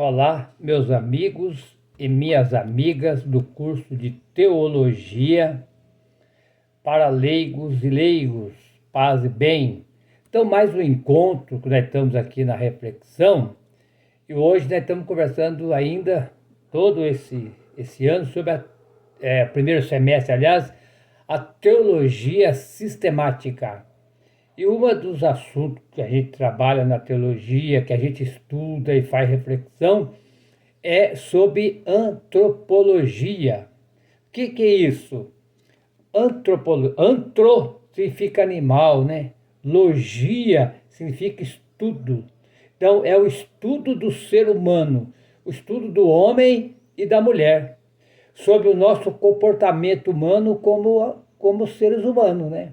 Olá, meus amigos e minhas amigas do curso de Teologia para leigos e leigos, paz e bem. Então, mais um encontro que nós estamos aqui na reflexão e hoje nós estamos conversando ainda todo esse ano sobre primeiro semestre, aliás, a teologia sistemática. E um dos assuntos que a gente trabalha na teologia, que a gente estuda e faz reflexão, é sobre antropologia. O que é isso? Antro significa animal, né? Logia significa estudo. Então, é o estudo do ser humano, o estudo do homem e da mulher, sobre o nosso comportamento humano como seres humanos, né?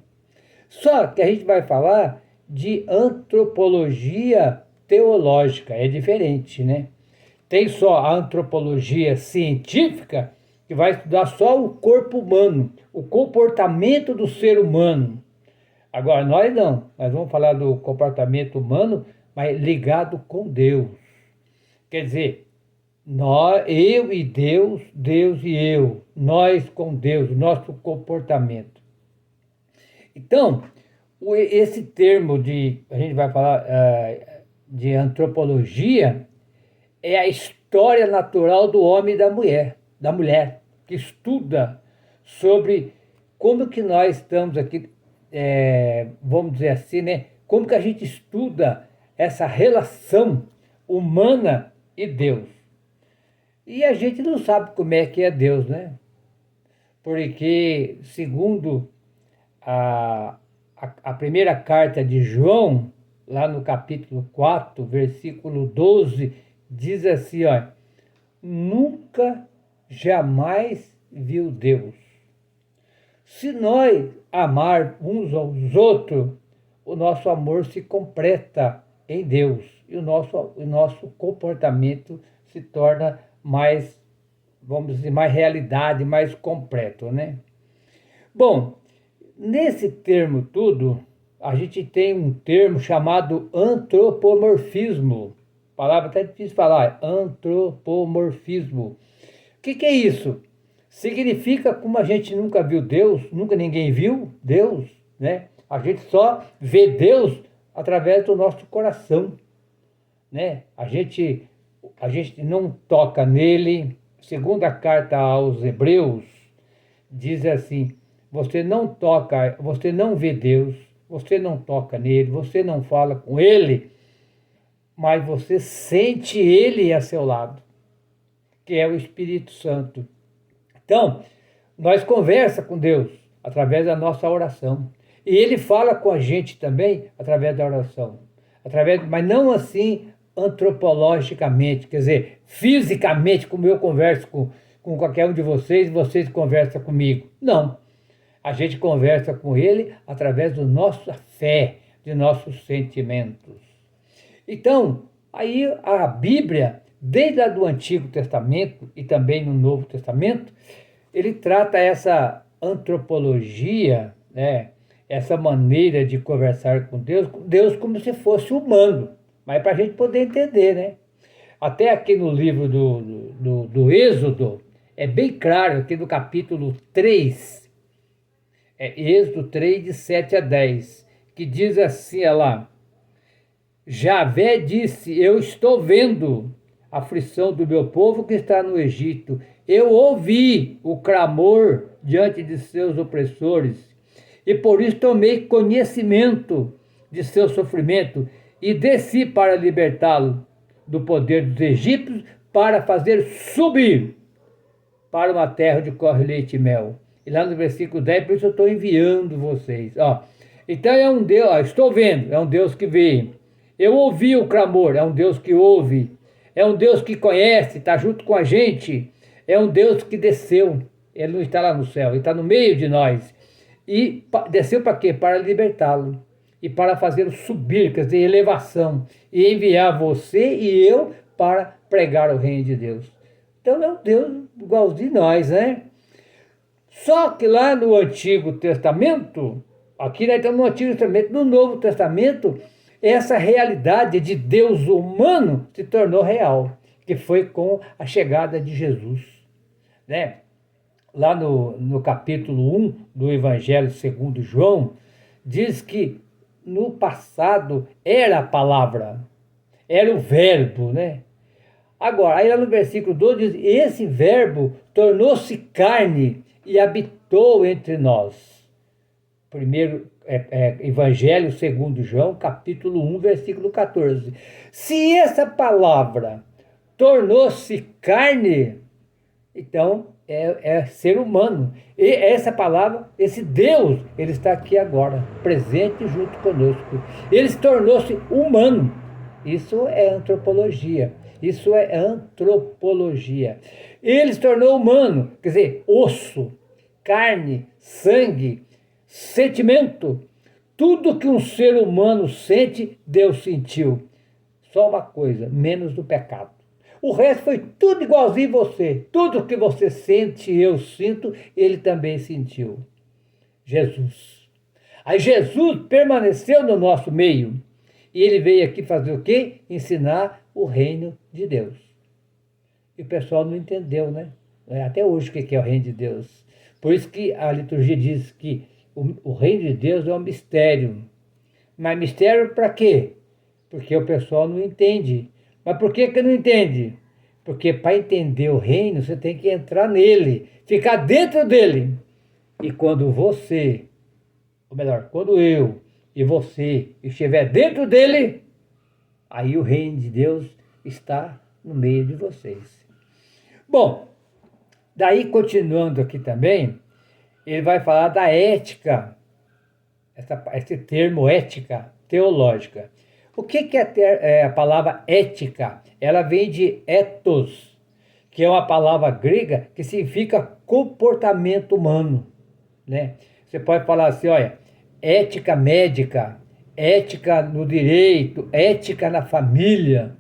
Só que a gente vai falar de antropologia teológica, é diferente, né? Tem só a antropologia científica, que vai estudar só o corpo humano, o comportamento do ser humano. Agora, nós não, nós vamos falar do comportamento humano, mas ligado com Deus. Quer dizer, eu e Deus, Deus e eu, nós com Deus, nosso comportamento. Então, esse termo a gente vai falar de antropologia, é a história natural do homem e da mulher, que estuda sobre como que nós estamos aqui, vamos dizer assim, né? Como que a gente estuda essa relação humana e Deus. E a gente não sabe como é que é Deus, né? Porque, segundo a primeira carta de João, lá no capítulo 4, versículo 12, diz assim, ó, nunca, jamais viu Deus. Se nós amar uns aos outros, o nosso amor se completa em Deus e o nosso comportamento se torna mais, vamos dizer, mais realidade, mais completo, né? Bom, nesse termo tudo, a gente tem um termo chamado antropomorfismo. Palavra até difícil de falar, antropomorfismo. O que é isso? Significa como a gente nunca viu Deus, nunca ninguém viu Deus, né? A gente só vê Deus através do nosso coração, né? A gente não toca nele. Segunda carta aos Hebreus diz assim: você não toca, você não vê Deus, você não toca nele, você não fala com ele, mas você sente ele a seu lado, que é o Espírito Santo. Então, nós conversa com Deus através da nossa oração. E ele fala com a gente também através da oração. Mas não assim antropologicamente, quer dizer, fisicamente, como eu converso com qualquer um de vocês, vocês conversam comigo. Não. A gente conversa com ele através da nossa fé, de nossos sentimentos. Então, aí a Bíblia, desde lá do Antigo Testamento e também no Novo Testamento, ele trata essa antropologia, né, essa maneira de conversar com Deus como se fosse humano, mas para a gente poder entender, né? Até aqui no livro do Êxodo, é bem claro, aqui no capítulo 3, Êxodo 3, de 7 a 10, que diz assim, olha lá, Javé disse, eu estou vendo a aflição do meu povo que está no Egito. Eu ouvi o clamor diante de seus opressores e por isso tomei conhecimento de seu sofrimento e desci para libertá-lo do poder dos egípcios para fazer subir para uma terra onde corre leite e mel. E lá no versículo 10, por isso eu estou enviando vocês. Ó. Então é um Deus, ó, estou vendo, é um Deus que vê. Eu ouvi o clamor, é um Deus que ouve. É um Deus que conhece, está junto com a gente. É um Deus que desceu. Ele não está lá no céu, ele está no meio de nós. E desceu para quê? Para libertá-lo. E para fazê-lo subir, quer dizer, elevação. E enviar você e eu para pregar o reino de Deus. Então é um Deus igual de nós, né? Só que lá no Antigo Testamento, aqui nós estamos no Antigo Testamento, no Novo Testamento, essa realidade de Deus humano se tornou real. que foi com a chegada de Jesus, né? Lá no capítulo 1 do Evangelho segundo João, diz que no passado era a palavra, era o verbo, né? Agora, aí lá no versículo 12 diz, esse verbo tornou-se carne e habitou entre nós. Primeiro Evangelho segundo João, capítulo 1, versículo 14. Se essa palavra tornou-se carne, então é ser humano. E essa palavra, esse Deus, ele está aqui agora, presente junto conosco. Ele se tornou-se humano. Isso é antropologia. Isso é antropologia. Ele se tornou humano, quer dizer, osso, carne, sangue, sentimento. Tudo que um ser humano sente, Deus sentiu. Só uma coisa, menos do pecado. O resto foi tudo igualzinho você. Tudo que você sente, eu sinto, ele também sentiu. Jesus. Aí Jesus permaneceu no nosso meio. E ele veio aqui fazer o quê? Ensinar o reino de Deus. E o pessoal não entendeu, né? Até hoje o que é o reino de Deus. Por isso que a liturgia diz que o reino de Deus é um mistério. Mas mistério para quê? Porque o pessoal não entende. Mas por que não entende? Porque para entender o reino, você tem que entrar nele, ficar dentro dele. E quando você, ou melhor, quando eu e você estiver dentro dele, aí o reino de Deus está no meio de vocês. Bom, daí continuando aqui também, ele vai falar da ética, esse termo ética teológica. O que é a palavra ética? Ela vem de ethos, que é uma palavra grega que significa comportamento humano, né? Você pode falar assim, olha, ética médica, ética no direito, ética na família.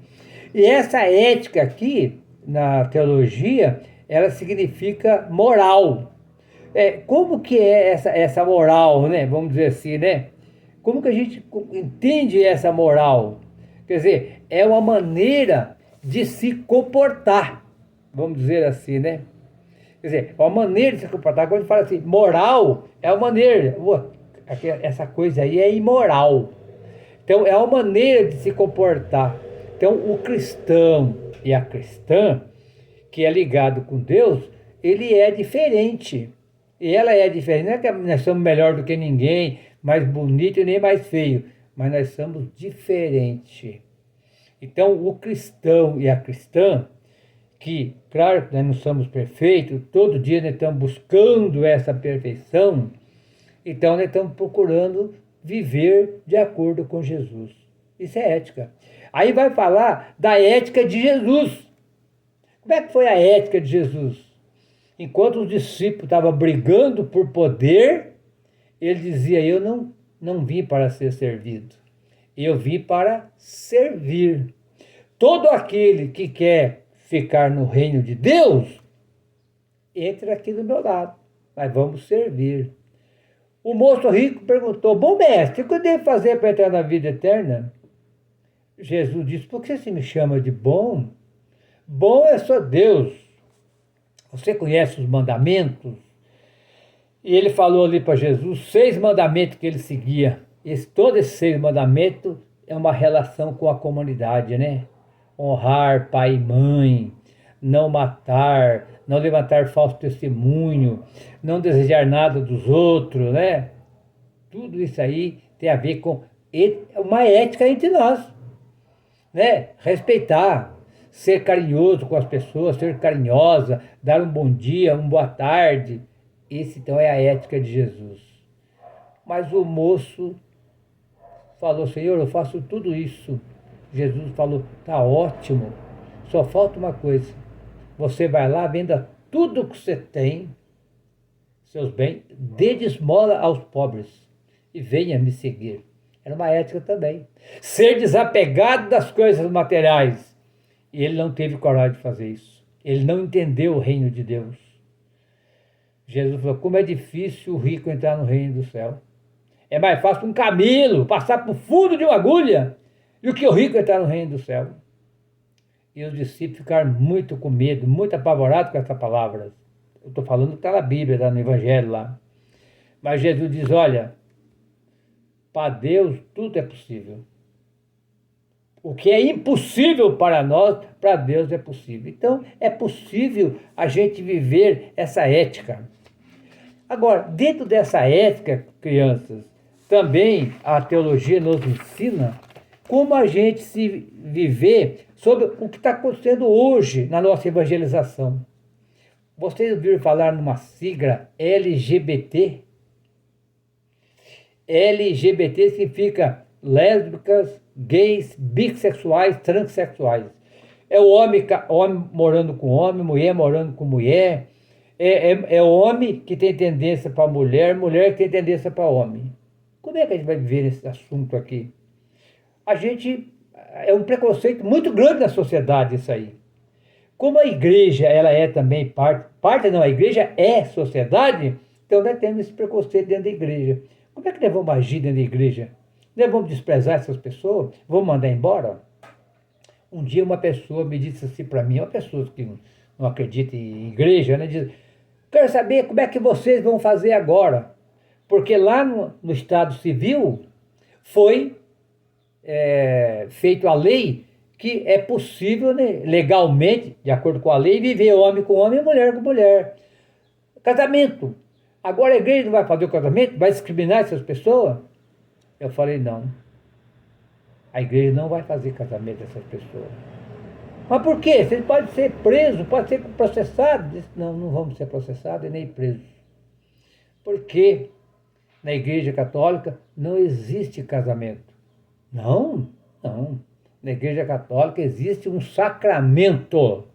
E essa ética aqui, na teologia, ela significa moral. Como que é essa moral, né? Vamos dizer assim, né? Como que a gente entende essa moral? Quer dizer, é uma maneira de se comportar, vamos dizer assim, né? Quer dizer, é uma maneira de se comportar. Quando a gente fala assim, moral, é uma maneira. Essa coisa aí é imoral. Então, é uma maneira de se comportar. Então, o cristão e a cristã, que é ligado com Deus, ele é diferente. E ela é diferente. Não é que nós somos melhor do que ninguém, mais bonito e nem mais feio, mas nós somos diferentes. Então, o cristão e a cristã, que, claro, nós não somos perfeitos, todo dia nós estamos buscando essa perfeição, então nós estamos procurando viver de acordo com Jesus. Isso é ética. Aí vai falar da ética de Jesus. Como é que foi a ética de Jesus? Enquanto os discípulos estavam brigando por poder, ele dizia, eu não vim para ser servido, eu vim para servir. Todo aquele que quer ficar no reino de Deus, entra aqui do meu lado, mas vamos servir. O moço rico perguntou, bom mestre, o que eu devo fazer para entrar na vida eterna? Jesus disse, por que você me chama de bom? Bom é só Deus. Você conhece os mandamentos? E ele falou ali para Jesus 6 mandamentos que ele seguia. Todos esses 6 mandamentos é uma relação com a comunidade, né? Honrar pai e mãe, não matar, não levantar falso testemunho, não desejar nada dos outros, né? Tudo isso aí tem a ver com uma ética entre nós, né? Respeitar, ser carinhoso com as pessoas, ser carinhosa, dar um bom dia, uma boa tarde. Esse então é a ética de Jesus. Mas o moço falou, Senhor, eu faço tudo isso. Jesus falou, tá ótimo, só falta uma coisa. Você vai lá, venda tudo que você tem, seus bens, dê de esmola aos pobres e venha me seguir. Era uma ética também. Ser desapegado das coisas materiais. E ele não teve coragem de fazer isso. Ele não entendeu o reino de Deus. Jesus falou, como é difícil o rico entrar no reino do céu. É mais fácil um camelo passar por fundo de uma agulha do que o rico entrar no reino do céu. E os discípulos ficaram muito com medo, muito apavorados com essas palavras. Eu estou falando que está na Bíblia, está no Evangelho lá. Mas Jesus diz, olha, para Deus tudo é possível. O que é impossível para nós, para Deus é possível. Então, é possível a gente viver essa ética. Agora, dentro dessa ética, crianças, também a teologia nos ensina como a gente se viver sobre o que está acontecendo hoje na nossa evangelização. Vocês ouviram falar numa sigla LGBT? LGBT significa lésbicas, gays, bissexuais, transexuais. É o homem morando com homem, mulher morando com mulher. É o homem que tem tendência para mulher, mulher que tem tendência para homem. Como é que a gente vai viver esse assunto aqui? É um preconceito muito grande na sociedade isso aí. Como a igreja, ela é também a igreja é sociedade, então nós temos esse preconceito dentro da igreja. Como é que nós vamos agir dentro da igreja? Nós vamos desprezar essas pessoas? Vamos mandar embora? Um dia uma pessoa me disse assim para mim, uma pessoa que não acredita em igreja, né, diz, quero saber como é que vocês vão fazer agora, porque lá no Estado Civil foi feita a lei que é possível, né, legalmente, de acordo com a lei, viver homem com homem e mulher com mulher. Casamento. Agora a igreja não vai fazer o casamento? Vai discriminar essas pessoas? Eu falei, não. A igreja não vai fazer casamento dessas pessoas. Mas por quê? Vocês podem ser presos, podem ser processados. Disse, não, não vamos ser processados e nem presos. Porque na igreja católica não existe casamento. Não. Na igreja católica existe um sacramento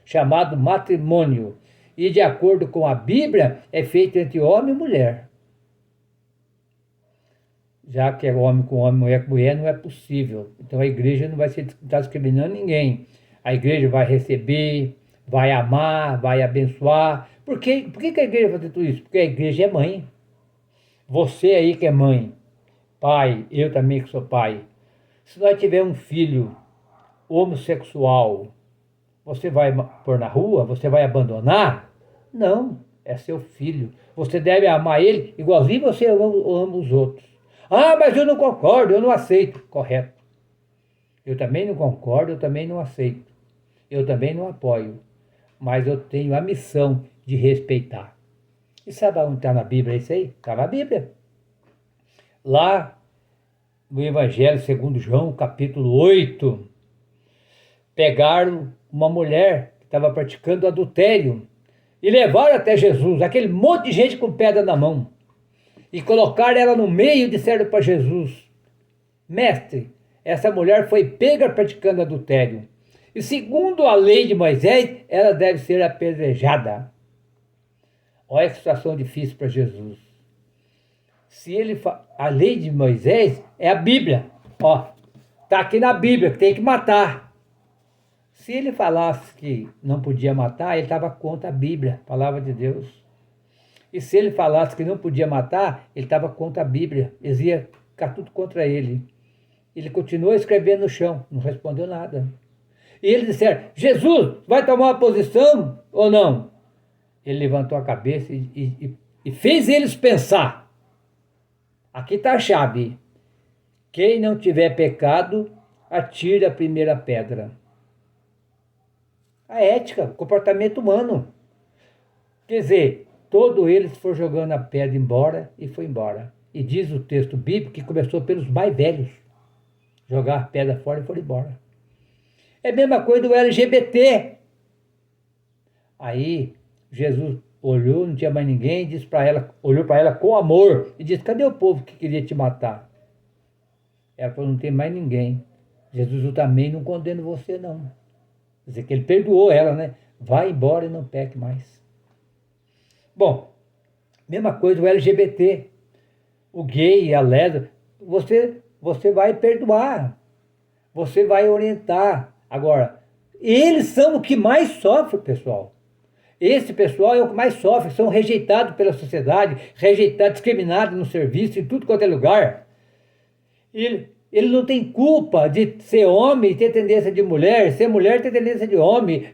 chamado matrimônio. E de acordo com a Bíblia, é feito entre homem e mulher. Já que é homem com homem, mulher com mulher, não é possível. Então a igreja não vai estar discriminando ninguém. A igreja vai receber, vai amar, vai abençoar. Por que a igreja vai fazer tudo isso? Porque a igreja é mãe. Você aí que é mãe, pai, eu também que sou pai. Se nós tivermos um filho homossexual, você vai pôr na rua? Você vai abandonar? Não, é seu filho. Você deve amar ele igualzinho você ama os outros. Ah, mas eu não concordo, eu não aceito. Correto. Eu também não concordo, eu também não aceito. Eu também não apoio. Mas eu tenho a missão de respeitar. E sabe onde está na Bíblia isso aí? Está na Bíblia. Lá no Evangelho segundo João, capítulo 8, pegaram uma mulher que estava praticando adultério e levaram até Jesus, aquele monte de gente com pedra na mão. E colocaram ela no meio e disseram para Jesus, mestre, essa mulher foi pega praticando adultério. E segundo a lei de Moisés, ela deve ser apedrejada. Olha que situação difícil para Jesus. A lei de Moisés é a Bíblia. Está aqui na Bíblia que tem que matar. Se ele falasse que não podia matar, ele estava contra a Bíblia, a palavra de Deus. E se ele falasse que não podia matar, ele estava contra a Bíblia. Eles iam ficar tudo contra ele. Ele continuou escrevendo no chão, não respondeu nada. E eles disseram, Jesus, vai tomar uma posição ou não? Ele levantou a cabeça e fez eles pensar. Aqui está a chave. Quem não tiver pecado, atire a primeira pedra. A ética, o comportamento humano. Quer dizer, todos eles foram jogando a pedra embora e foi embora. E diz o texto bíblico que começou pelos mais velhos. Jogar a pedra fora e foram embora. É a mesma coisa do LGBT. Aí Jesus olhou, não tinha mais ninguém, disse para ela, olhou para ela com amor e disse, cadê o povo que queria te matar? Ela falou, não tem mais ninguém. Jesus, eu também não condeno você não. Quer dizer que ele perdoou ela, né? Vai embora e não peque mais. Bom, mesma coisa o LGBT, o gay, a lésbica, você vai perdoar, você vai orientar. Agora, eles são o que mais sofre, pessoal. Esse pessoal é o que mais sofre, são rejeitados pela sociedade, rejeitados, discriminados no serviço, em tudo quanto é lugar. Ele não tem culpa de ser homem e ter tendência de mulher, ser mulher e ter tendência de homem.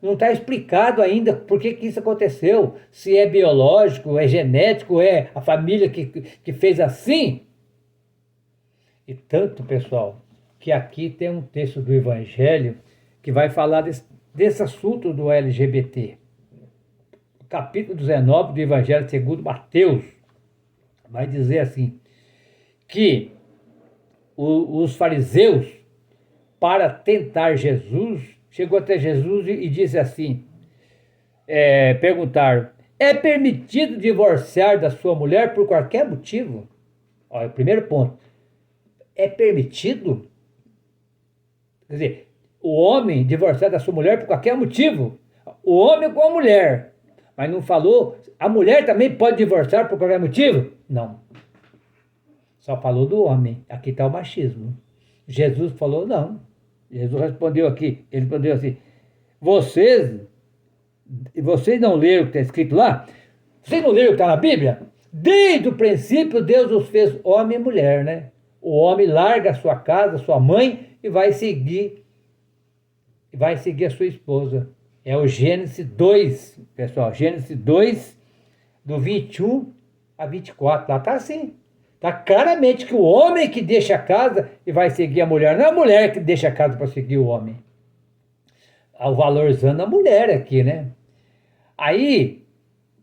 Não está explicado ainda por que isso aconteceu. Se é biológico, é genético, é a família que fez assim. E tanto, pessoal, que aqui tem um texto do Evangelho que vai falar desse assunto do LGBT. Capítulo 19 do Evangelho segundo Mateus vai dizer assim, que os fariseus, para tentar Jesus, chegou até Jesus e disse assim, perguntaram, é permitido divorciar da sua mulher por qualquer motivo? Olha, o primeiro ponto, é permitido? Quer dizer, o homem divorciar da sua mulher por qualquer motivo? O homem com a mulher, mas não falou, a mulher também pode divorciar por qualquer motivo? Não. Só falou do homem. Aqui está o machismo. Jesus falou não. Jesus respondeu aqui. Ele respondeu assim, vocês não leram o que está escrito lá? Vocês não leram o que está na Bíblia? Desde o princípio Deus os fez homem e mulher, né? O homem larga a sua casa, a sua mãe e vai seguir a sua esposa. É o Gênesis 2, pessoal. Gênesis 2, do 21 a 24. Lá está assim. Está claramente que o homem que deixa a casa e vai seguir a mulher, não é a mulher que deixa a casa para seguir o homem. O valorizando a mulher aqui, né? Aí,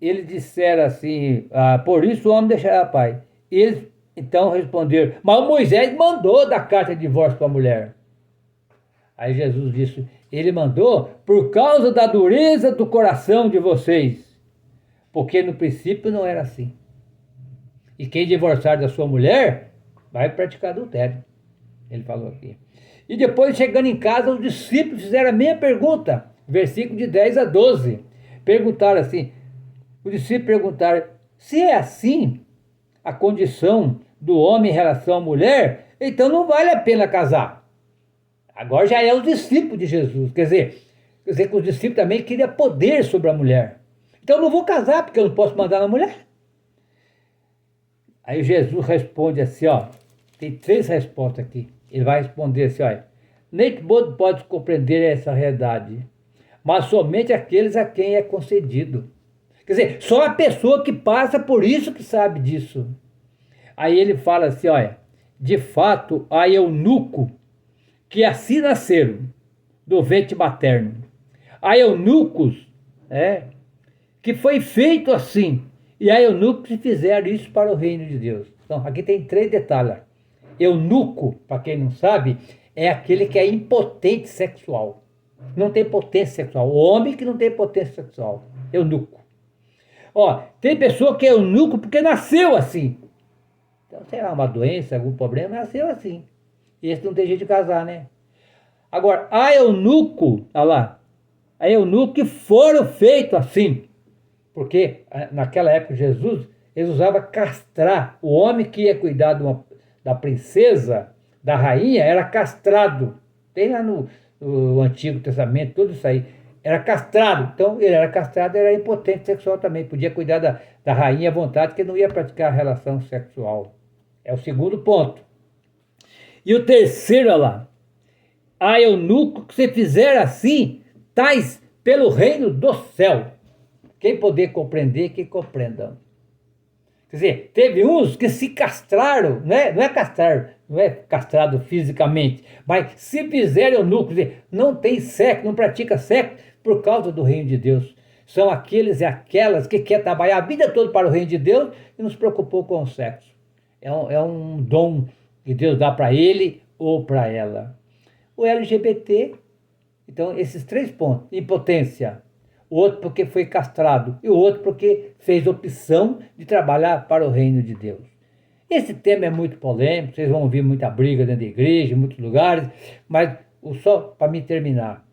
eles disseram assim, por isso o homem deixará pai. Eles então responderam, mas Moisés mandou dar carta de divórcio para a mulher. Aí Jesus disse, ele mandou por causa da dureza do coração de vocês, porque no princípio não era assim. E quem divorciar da sua mulher vai praticar adultério. Ele falou aqui. E depois, chegando em casa, os discípulos fizeram a mesma pergunta. Versículo de 10 a 12. Perguntaram assim. Os discípulos perguntaram, se é assim a condição do homem em relação à mulher, então não vale a pena casar. Agora já é os discípulos de Jesus. Quer dizer que os discípulos também queriam poder sobre a mulher. Então eu não vou casar porque eu não posso mandar na mulher. Aí Jesus responde assim, ó, tem 3 respostas aqui. Ele vai responder assim, ó, nem todo pode compreender essa realidade, mas somente aqueles a quem é concedido. Quer dizer, só a pessoa que passa por isso que sabe disso. Aí ele fala assim, olha, de fato há eunuco que assim nasceram do ventre materno. Há eunucos, que foi feito assim. E há eunucos que fizeram isso para o reino de Deus. Então, aqui tem 3 detalhes. Eunuco, para quem não sabe, é aquele que é impotente sexual. Não tem potência sexual. O homem que não tem potência sexual. Eunuco. Ó, tem pessoa que é eunuco porque nasceu assim. Então, sei lá, uma doença, algum problema, nasceu assim. Esse não tem jeito de casar, né? Agora, há eunuco, olha lá, há eunuco que foram feitos assim. Porque naquela época Jesus, eles usavam castrar. O homem que ia cuidar da princesa, da rainha, era castrado. Tem lá no Antigo Testamento, tudo isso aí. Era castrado. Então, ele era castrado, era impotente sexual também. Podia cuidar da rainha à vontade, que não ia praticar a relação sexual. É o segundo ponto. E o terceiro, olha lá. Há eunuco que se fizer assim, tais pelo reino do céu. Quem poder compreender, que compreenda. Quer dizer, teve uns que se castraram, né? Não é castrar, não é castrado fisicamente, mas se fizerem eunuco, quer dizer, não tem sexo, não pratica sexo por causa do reino de Deus. São aqueles e aquelas que querem trabalhar a vida toda para o reino de Deus e não se preocupou com o sexo. É um dom que Deus dá para ele ou para ela. O LGBT, então, esses 3 pontos, impotência, o outro porque foi castrado e o outro porque fez opção de trabalhar para o reino de Deus. Esse tema é muito polêmico, vocês vão ouvir muita briga dentro da igreja, em muitos lugares, mas só para me terminar,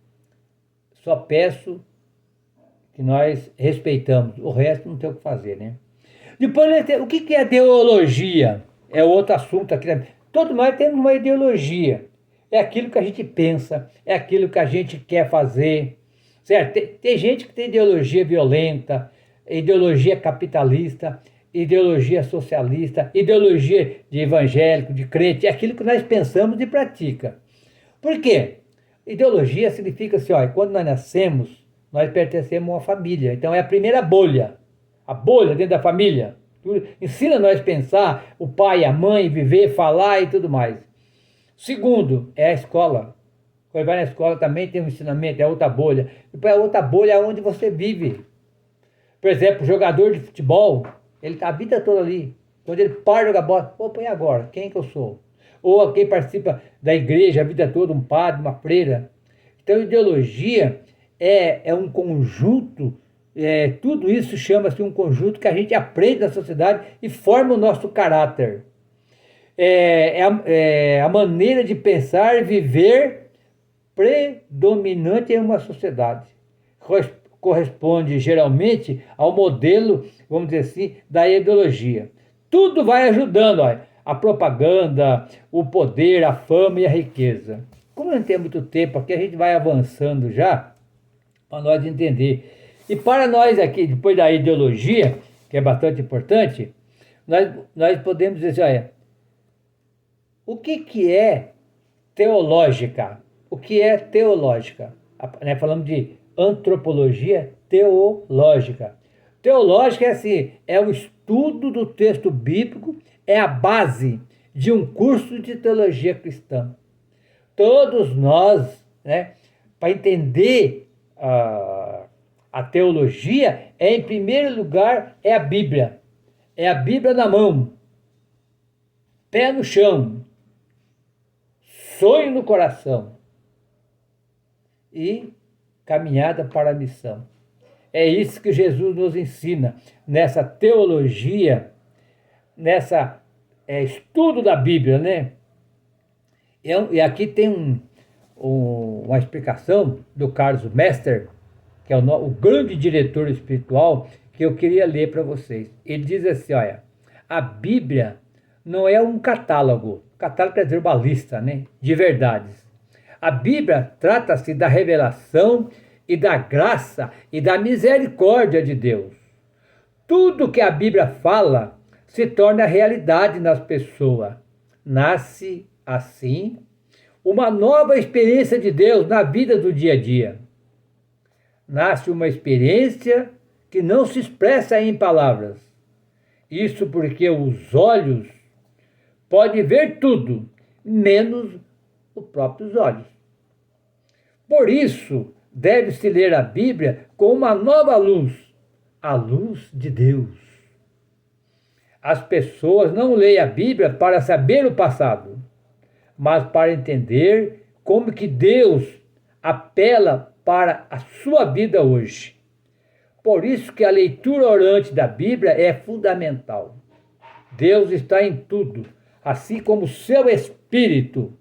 só peço que nós respeitamos, o resto não tem o que fazer, né? Depois, o que é ideologia? É outro assunto aqui. Todos nós temos uma ideologia, é aquilo que a gente pensa, é aquilo que a gente quer fazer. Certo? Tem gente que tem ideologia violenta, ideologia capitalista, ideologia socialista, ideologia de evangélico, de crente, é aquilo que nós pensamos e pratica. Por quê? Ideologia significa assim, ó, quando nós nascemos, nós pertencemos a uma família. Então é a primeira bolha, a bolha dentro da família. Ensina nós a pensar, o pai, a mãe, viver, falar e tudo mais. Segundo, é a escola. Quando vai na escola também tem um ensinamento, é outra bolha. Depois a outra bolha é onde você vive. Por exemplo, jogador de futebol, ele está a vida toda ali. Quando ele para de jogar bola, opa, e agora? Quem que eu sou? Ou quem participa da igreja a vida toda, um padre, uma freira. Então, ideologia é um conjunto, tudo isso chama-se um conjunto que a gente aprende na sociedade e forma o nosso caráter. É a maneira de pensar e viver predominante em uma sociedade. Corresponde geralmente ao modelo, vamos dizer assim, da ideologia. Tudo vai ajudando, ó, a propaganda, o poder, a fama e a riqueza. Como não tem muito tempo aqui, a gente vai avançando já para nós entender. E para nós aqui, depois da ideologia, que é bastante importante, nós podemos dizer assim, olha, o que é teológica? O que é teológica? Falamos de antropologia teológica. Teológica é assim, é o estudo do texto bíblico, é a base de um curso de teologia cristã. Todos nós, para entender a teologia, em primeiro lugar, é a Bíblia. É a Bíblia na mão, pé no chão, sonho no coração e caminhada para a missão. É isso que Jesus nos ensina nessa teologia, nessa estudo da Bíblia, né? E aqui tem uma explicação do Carlos Mester, que é o grande diretor espiritual, que eu queria ler para vocês. Ele diz assim, olha, a Bíblia não é um catálogo quer dizer uma lista, né, de verdades. A Bíblia trata-se da revelação e da graça e da misericórdia de Deus. Tudo que a Bíblia fala se torna realidade nas pessoas. Nasce, assim, uma nova experiência de Deus na vida do dia a dia. Nasce uma experiência que não se expressa em palavras. Isso porque os olhos podem ver tudo, menos os próprios olhos. Por isso, deve-se ler a Bíblia com uma nova luz, a luz de Deus. As pessoas não leem a Bíblia para saber o passado, mas para entender como que Deus apela para a sua vida hoje. Por isso que a leitura orante da Bíblia é fundamental. Deus está em tudo, assim como o seu Espírito.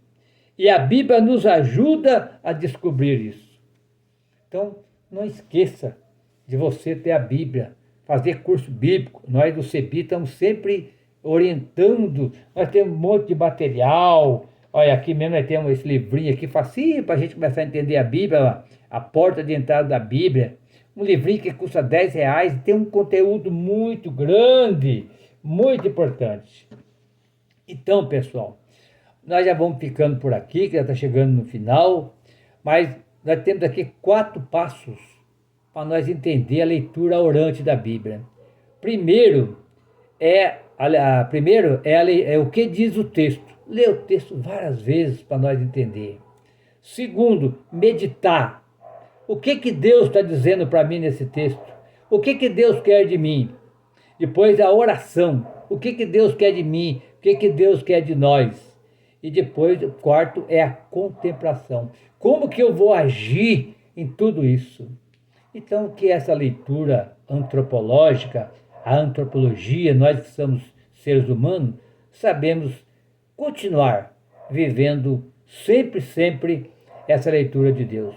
E a Bíblia nos ajuda a descobrir isso. Então, não esqueça de você ter a Bíblia, fazer curso bíblico. Nós do CEBI estamos sempre orientando. Nós temos um monte de material. Olha, aqui mesmo nós temos esse livrinho aqui, facinho para a gente começar a entender a Bíblia, a porta de entrada da Bíblia. Um livrinho que custa R$10 e tem um conteúdo muito grande, muito importante. Então, pessoal, nós já vamos ficando por aqui, que já está chegando no final, mas nós temos aqui 4 passos para nós entender a leitura orante da Bíblia. Primeiro é o que diz o texto. Ler o texto várias vezes para nós entender. Segundo, meditar. O que Deus está dizendo para mim nesse texto? O que Deus quer de mim? Depois a oração. O que Deus quer de mim? O que Deus quer de nós? E depois, o quarto, é a contemplação. Como que eu vou agir em tudo isso? Então, que essa leitura antropológica, a antropologia, nós que somos seres humanos, sabemos continuar vivendo sempre essa leitura de Deus.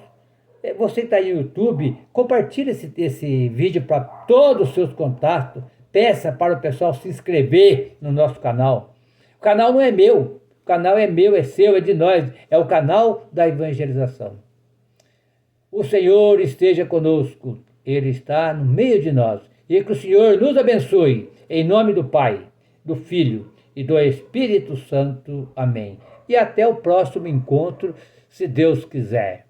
Você que está aí no YouTube, compartilhe esse vídeo para todos os seus contatos, peça para o pessoal se inscrever no nosso canal. O canal não é meu, o canal é meu, é seu, é de nós, é o canal da evangelização. O Senhor esteja conosco, Ele está no meio de nós E que o Senhor nos abençoe, em nome do Pai, do Filho e do Espírito Santo. Amém. E até o próximo encontro, se Deus quiser.